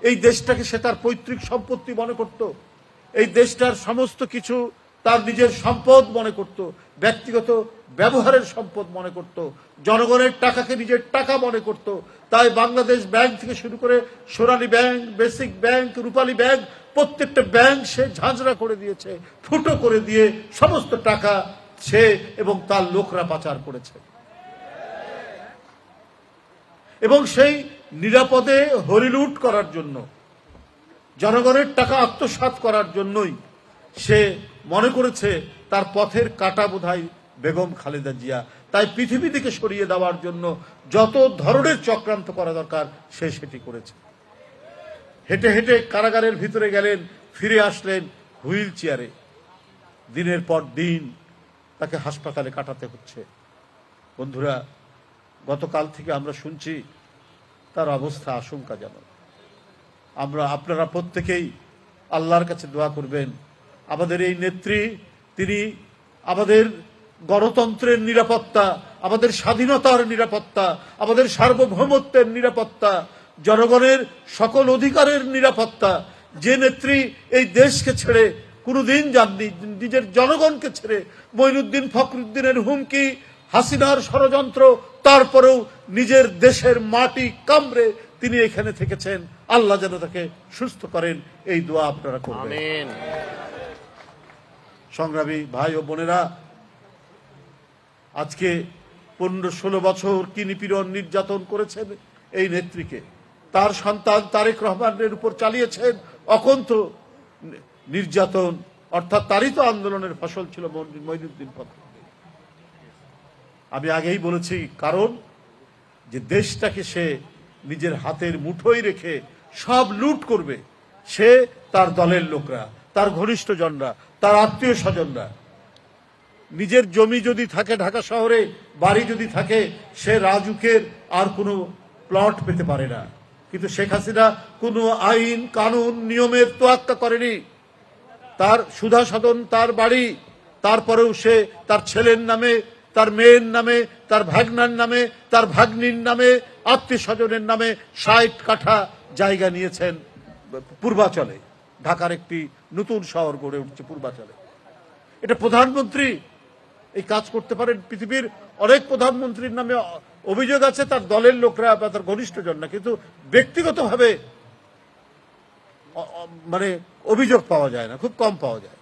এই দেশটাকে সে তার পৈতৃক সম্পত্তি মনে করত, এই দেশটার সমস্ত কিছু তার নিজের সম্পদ মনে করত, ব্যক্তিগত ব্যবহারের সম্পদ মনে করত, জনগণের টাকাকে নিজের টাকা মনে করত। তাই বাংলাদেশ ব্যাংক থেকে শুরু করে সোনালী ব্যাংক, বেসিক ব্যাংক, রূপালী ব্যাংক, প্রত্যেকটা ব্যাংক সে ঝাঁঝরা করে দিয়েছে, ফুটো করে দিয়ে সমস্ত টাকা সে এবং তার লোকরা পাচার করেছে। এবং সেই নিরাপদে হরিলুট করার জন্য, জনগণের টাকা আত্মসাৎ করার জন্যই সে মনে করেছে তার পথের কাঁটা বোধহয় বেগম খালেদা জিয়া। তাই পৃথিবী থেকে সরিয়ে দেওয়ার জন্য যত ধরনের চক্রান্ত করা দরকার সে সেটি করেছে। হেঁটে হেঁটে কারাগারের ভিতরে গেলেন, ফিরে আসলেন হুইল চেয়ারে। দিনের পর দিন তাকে হাসপাতালে কাটাতে হচ্ছে। বন্ধুরা, গতকাল থেকে আমরা শুনছি তার অবস্থা আশঙ্কাজনক। আপনারা প্রত্যেকেই আল্লাহর কাছে দোয়া করবেন আমাদের এই নেত্রী, তিনি আমাদের গণতন্ত্রের নিরাপত্তা, আমাদের স্বাধীনতার নিরাপত্তা, আমাদের সার্বভৌমত্বের নিরাপত্তা, জনগণের সকল অধিকারের নিরাপত্তা, যে নেত্রী এই দেশকে ছেড়ে কোনোদিন যাননি, নিজের জনগণকে ছেড়ে, মঈনুদ্দিন ফখরুদ্দিনের হুমকি, হাসিনার ষড়যন্ত্র, তারপরেও নিজের দেশের মাটি কামড়ে তিনি এখানে থেকেছেন। আল্লাহ যেন তাকে সুস্থ করেন, এই দোয়া আপনারা করবেন। আমিন। সংগ্রামী ভাই ও বোনেরা, আজকে 15-16 বছর কি নিপীড়ন নির্যাতন করেছেন এই নেত্রীকে। তার সন্তান তারেক রহমানের উপর চালিয়েছেন অকন্ঠ নির্যাতন, অর্থাৎ তারই তো আন্দোলনের ফসল ছিল মঈনুদ্দিন ফখরুদ্দিন। আমি আগেই বলেছি, কারণ যে দেশটাকে সে নিজের হাতের মুঠোয় রেখে সব লুট করবে, সে, তার দলের লোকরা, তার ঘনিষ্ঠজনরা, তার আত্মীয় স্বজনরা। নিজের জমি যদি থাকে ঢাকা শহরে, বাড়ি যদি থাকে, সে রাজুকের আর কোনো প্লট পেতে পারে না। কিন্তু শেখ হাসিনা কোনো আইন কানুন নিয়মের তোয়াক্কা করেনি। তার সুধা সদন তার বাড়ি, তারপরেও সে তার ছেলের নামে, তার মেয়ের নামে, তার ভাগনার নামে, তার ভাগ্নির নামে, আত্মীয় স্বজনের নামে 60 কাঠা জায়গা নিয়েছেন পূর্বাচলে। ঢাকার একটি নতুন শহর গড়ে উঠছে পূর্বাচলে। এটা প্রধানমন্ত্রী এই কাজ করতে পারেন? পৃথিবীর অনেক প্রধানমন্ত্রীর নামে অভিযোগ আছে, তার দলের লোকরা বা তার ঘনিষ্ঠজন না, কিন্তু ব্যক্তিগতভাবে মানে অভিযোগ পাওয়া যায় না, খুব কম পাওয়া যায়।